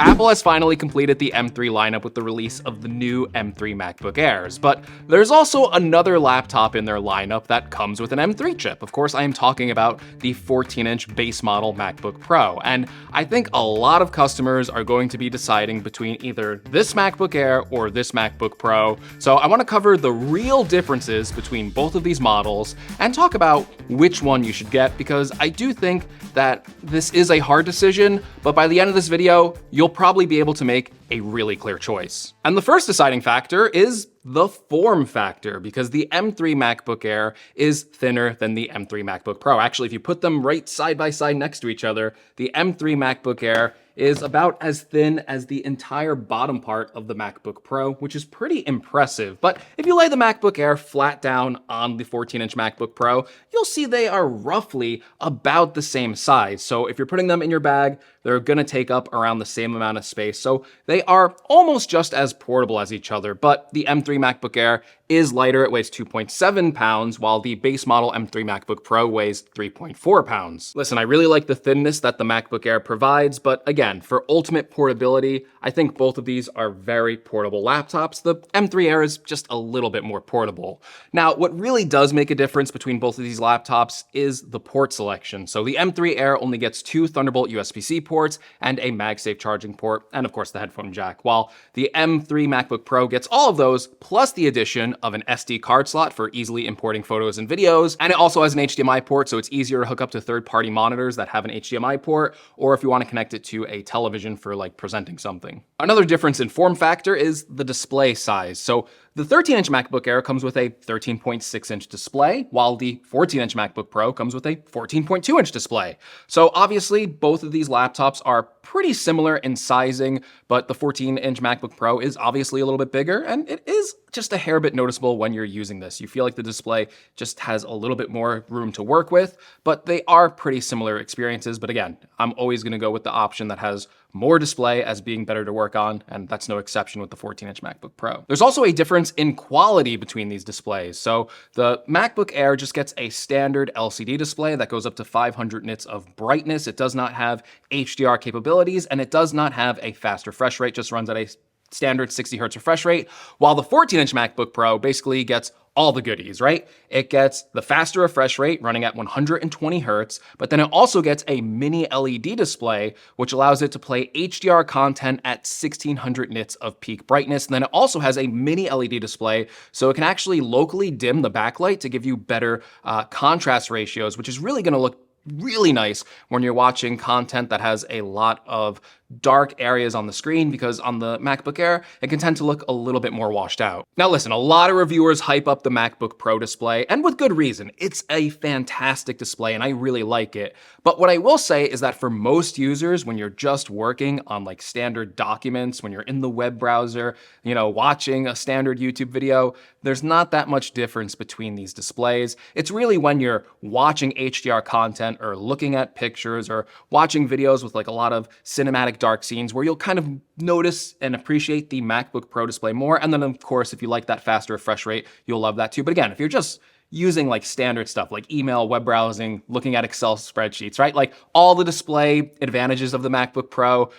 Apple has finally completed the M3 lineup with the release of the new M3 MacBook Airs, but there's also another laptop in their lineup that comes with an M3 chip. Of course, I am talking about the 14-inch base model MacBook Pro, and I think a lot of customers are going to be deciding between either this MacBook Air or this MacBook Pro, so I want to cover the real differences between both of these models and talk about which one you should get, because I do think that this is a hard decision, but by the end of this video, you'll probably be able to make a really clear choice. And the first deciding factor is the form factor, because the M3 MacBook Air is thinner than the M3 MacBook Pro. Actually, if you put them right side by side next to each other, the M3 MacBook Air is about as thin as the entire bottom part of the MacBook Pro, which is pretty impressive. But if you lay the MacBook Air flat down on the 14-inch MacBook Pro, you'll see they are roughly about the same size. So if you're putting them in your bag, they're gonna take up around the same amount of space. So they are almost just as portable as each other, but the M3 MacBook Air is lighter. It weighs 2.7 pounds, while the base model M3 MacBook Pro weighs 3.4 pounds. Listen, I really like the thinness that the MacBook Air provides, but again, for ultimate portability, I think both of these are very portable laptops. The M3 Air is just a little bit more portable. Now, what really does make a difference between both of these laptops is the port selection. So the M3 Air only gets 2 Thunderbolt USB-C ports and a MagSafe charging port, and of course the headphone jack, while the M3 MacBook Pro gets all of those, plus the addition of an SD card slot for easily importing photos and videos, and it also has an HDMI port, so it's easier to hook up to third-party monitors that have an HDMI port, or if you want to connect it to a television for like presenting something. Another difference in form factor is the display size. So the 13-inch MacBook Air comes with a 13.6-inch display, while the 14-inch MacBook Pro comes with a 14.2-inch display. So obviously, both of these laptops are pretty similar in sizing, but the 14-inch MacBook Pro is obviously a little bit bigger, and it is just a hair bit noticeable when you're using this. You feel like the display just has a little bit more room to work with, but they are pretty similar experiences. But again, I'm always gonna go with the option that has more display as being better to work on, and that's no exception with the 14-inch MacBook Pro. There's also a difference in quality between these displays. So the MacBook Air just gets a standard LCD display that goes up to 500 nits of brightness. It does not have HDR capabilities, and it does not have a fast refresh rate, just runs at a standard 60 hertz refresh rate, while the 14-inch MacBook Pro basically gets all the goodies, right? It gets the faster refresh rate running at 120 hertz, but then it also gets a mini LED display, which allows it to play HDR content at 1600 nits of peak brightness. And then it also has a mini LED display, so it can actually locally dim the backlight to give you better contrast ratios, which is really gonna look really nice when you're watching content that has a lot of dark areas on the screen, because on the MacBook Air, it can tend to look a little bit more washed out. Now listen, a lot of reviewers hype up the MacBook Pro display, and with good reason. It's a fantastic display and I really like it. But what I will say is that for most users, when you're just working on like standard documents, when you're in the web browser, you know, watching a standard YouTube video, there's not that much difference between these displays. It's really when you're watching HDR content or looking at pictures or watching videos with like a lot of cinematic dark scenes where you'll kind of notice and appreciate the MacBook Pro display more. And then of course, if you like that faster refresh rate, you'll love that too. But again, if you're just using like standard stuff like email, web browsing, looking at Excel spreadsheets, right? Like all the display advantages of the MacBook Pro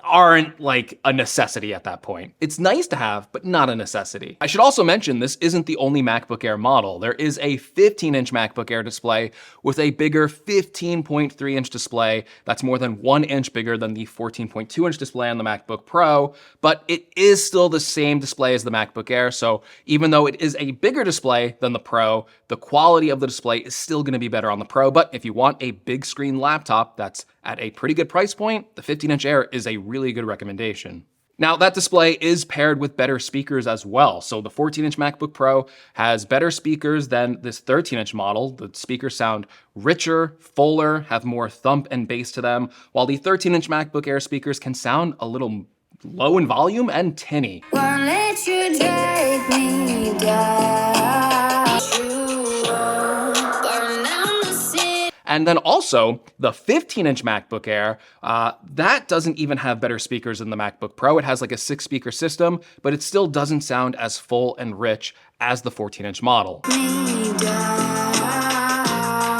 aren't like a necessity at that point. It's nice to have, but not a necessity. I should also mention this isn't the only MacBook Air model. There is a 15-inch MacBook Air display with a bigger 15.3-inch display that's more than 1 inch bigger than the 14.2-inch display on the MacBook Pro, but it is still the same display as the MacBook Air. So even though it is a bigger display than the Pro, the quality of the display is still gonna be better on the Pro. But if you want a big screen laptop that's at a pretty good price point, the 15-inch Air is a really good recommendation. Now, that display is paired with better speakers as well. So the 14-inch MacBook Pro has better speakers than this 13-inch model. The speakers sound richer, fuller, have more thump and bass to them, while the 13-inch MacBook Air speakers can sound a little low in volume and tinny. Won't let you take me down. And then also the 15-inch MacBook Air, that doesn't even have better speakers than the MacBook Pro. It has like a 6-speaker system, but it still doesn't sound as full and rich as the 14-inch model.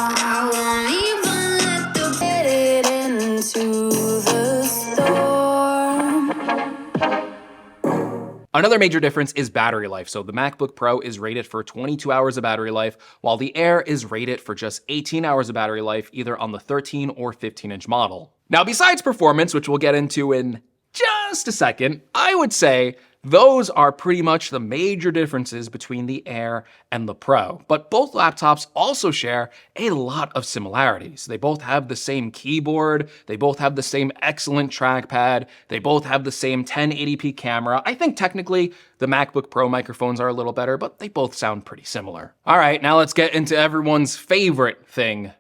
I won't even let the bed into the store. Another major difference is battery life. So the MacBook Pro is rated for 22 hours of battery life, while the Air is rated for just 18 hours of battery life, either on the 13 or 15-inch model. Now, besides performance, which we'll get into in just a second, I would say those are pretty much the major differences between the Air and the Pro. But both laptops also share a lot of similarities. They both have the same keyboard, they both have the same excellent trackpad, they both have the same 1080p camera. I think technically the MacBook Pro microphones are a little better, but they both sound pretty similar. All right, now let's get into everyone's favorite thing,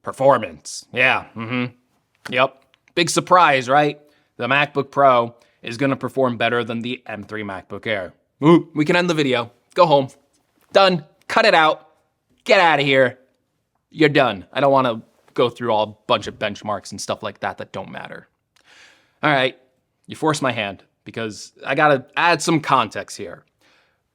performance. Yep, big surprise, right? The MacBook Pro is gonna perform better than the M3 MacBook Air. Ooh, we can end the video. Go home. Done. Cut it out. Get out of here. You're done. I don't wanna go through all a bunch of benchmarks and stuff like that that don't matter. All right, you forced my hand because I gotta add some context here.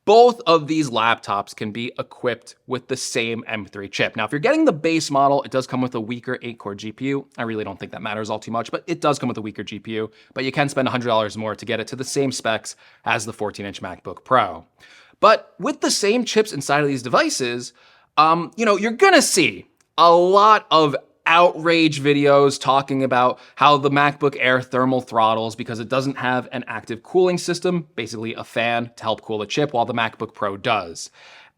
Both of these laptops can be equipped with the same M3 chip. Now, if you're getting the base model, it does come with a weaker 8-core GPU. I really don't think that matters all too much, but it does come with a weaker GPU. But you can spend $100 more to get it to the same specs as the 14-inch MacBook Pro. But with the same chips inside of these devices, you're gonna see a lot of outrage videos talking about how the MacBook Air thermal throttles because it doesn't have an active cooling system, basically a fan to help cool the chip, while the MacBook Pro does.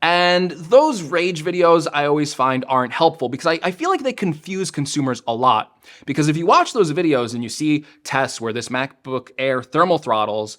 And those rage videos I always find aren't helpful because I feel like they confuse consumers a lot. Because if you watch those videos and you see tests where this MacBook Air thermal throttles,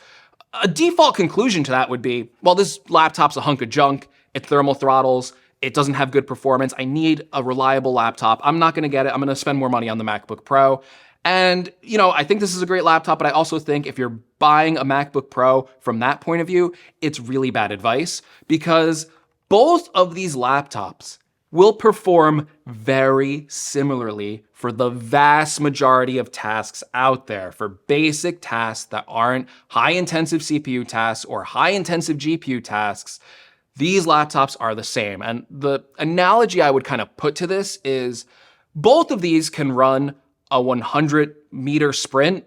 a default conclusion to that would be, well, this laptop's a hunk of junk, it thermal throttles, it doesn't have good performance, I need a reliable laptop, I'm not gonna get it, I'm gonna spend more money on the MacBook Pro. And, I think this is a great laptop, but I also think if you're buying a MacBook Pro from that point of view, it's really bad advice because both of these laptops will perform very similarly for the vast majority of tasks out there. For basic tasks that aren't high-intensive CPU tasks or high-intensive GPU tasks, these laptops are the same. And the analogy I would kind of put to this is both of these can run a 100-meter sprint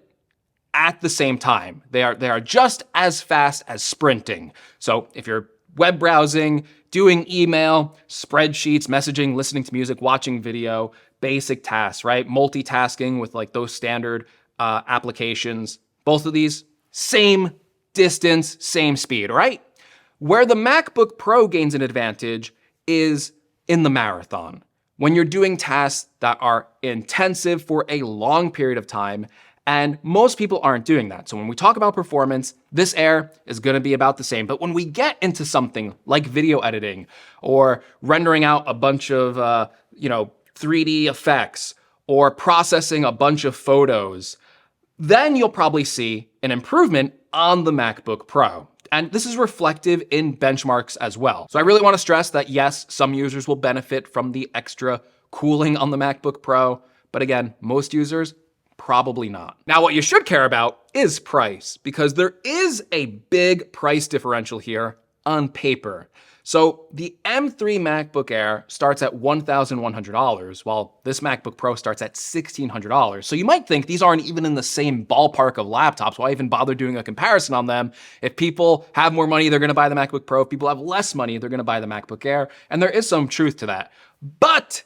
at the same time. They are just as fast as sprinting. So if you're web browsing, doing email, spreadsheets, messaging, listening to music, watching video, basic tasks, right? Multitasking with like those standard applications. Both of these, same distance, same speed, right? Where the MacBook Pro gains an advantage is in the marathon. When you're doing tasks that are intensive for a long period of time, and most people aren't doing that. So when we talk about performance, this Air is gonna be about the same. But when we get into something like video editing or rendering out a bunch of 3D effects or processing a bunch of photos, then you'll probably see an improvement on the MacBook Pro. And this is reflective in benchmarks as well. So I really want to stress that yes, some users will benefit from the extra cooling on the MacBook Pro, but again, most users, probably not. Now, what you should care about is price, because there is a big price differential here on paper. So the M3 MacBook Air starts at $1,100, while this MacBook Pro starts at $1,600. So you might think these aren't even in the same ballpark of laptops. Why even bother doing a comparison on them? If people have more money, they're gonna buy the MacBook Pro. If people have less money, they're gonna buy the MacBook Air. And there is some truth to that. But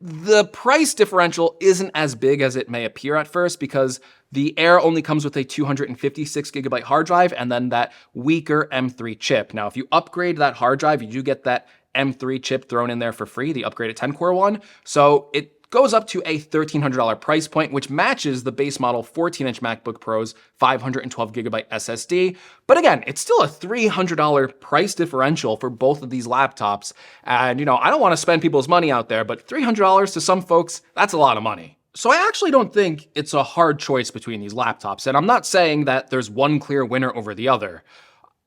the price differential isn't as big as it may appear at first because the Air only comes with a 256 gigabyte hard drive and then that weaker M3 chip. Now, if you upgrade that hard drive, you do get that M3 chip thrown in there for free, the upgraded 10-core one. So it goes up to a $1,300 price point, which matches the base model 14-inch MacBook Pro's 512 gigabyte SSD. But again, it's still a $300 price differential for both of these laptops. And I don't want to spend people's money out there, but $300 to some folks, that's a lot of money. So I actually don't think it's a hard choice between these laptops. And I'm not saying that there's one clear winner over the other.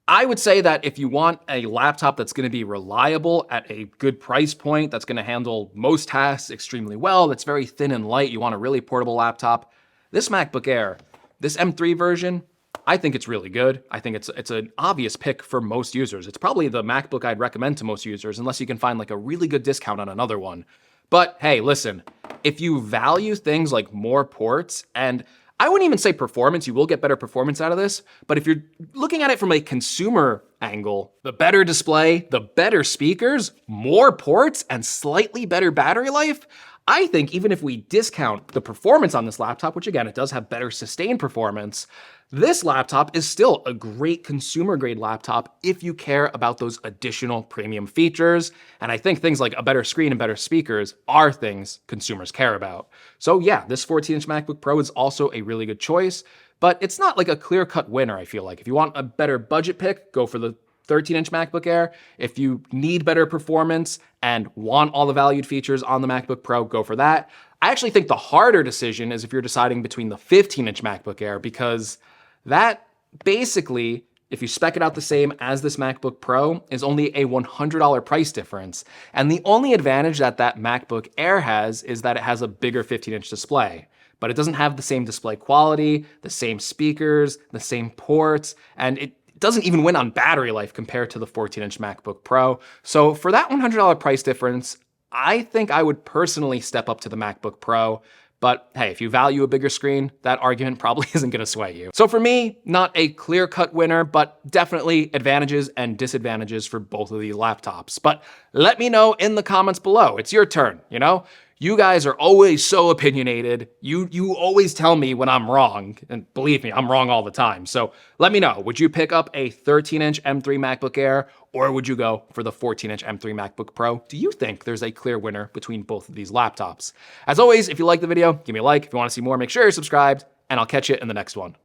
I would say that if you want a laptop that's going to be reliable at a good price point, that's going to handle most tasks extremely well, that's very thin and light, you want a really portable laptop, this MacBook Air, this M3 version, I think it's really good. I think it's an obvious pick for most users. It's probably the MacBook I'd recommend to most users, unless you can find like a really good discount on another one. But hey, listen, if you value things like more ports, and I wouldn't even say performance, you will get better performance out of this, but if you're looking at it from a consumer angle, the better display, the better speakers, more ports, and slightly better battery life, I think even if we discount the performance on this laptop, which again, it does have better sustained performance, this laptop is still a great consumer grade laptop if you care about those additional premium features. And I think things like a better screen and better speakers are things consumers care about. So yeah, this 14-inch MacBook Pro is also a really good choice, but it's not like a clear-cut winner, I feel like. If you want a better budget pick, go for the 13-inch MacBook Air. If you need better performance and want all the valued features on the MacBook Pro, go for that. I actually think the harder decision is if you're deciding between the 15-inch MacBook Air, because that basically, if you spec it out the same as this MacBook Pro, is only a $100 price difference. And the only advantage that that MacBook Air has is that it has a bigger 15-inch display. But it doesn't have the same display quality, the same speakers, the same ports, and it doesn't even win on battery life compared to the 14-inch MacBook Pro. So for that $100 price difference, I think I would personally step up to the MacBook Pro. But hey, if you value a bigger screen, that argument probably isn't gonna sway you. So for me, not a clear-cut winner, but definitely advantages and disadvantages for both of these laptops. But let me know in the comments below. It's your turn, you know? You guys are always so opinionated. You always tell me when I'm wrong, and believe me, I'm wrong all the time. So let me know, would you pick up a 13-inch M3 MacBook Air, or would you go for the 14-inch M3 MacBook Pro? Do you think there's a clear winner between both of these laptops? As always, if you like the video, give me a like. If you want to see more, make sure you're subscribed, and I'll catch you in the next one.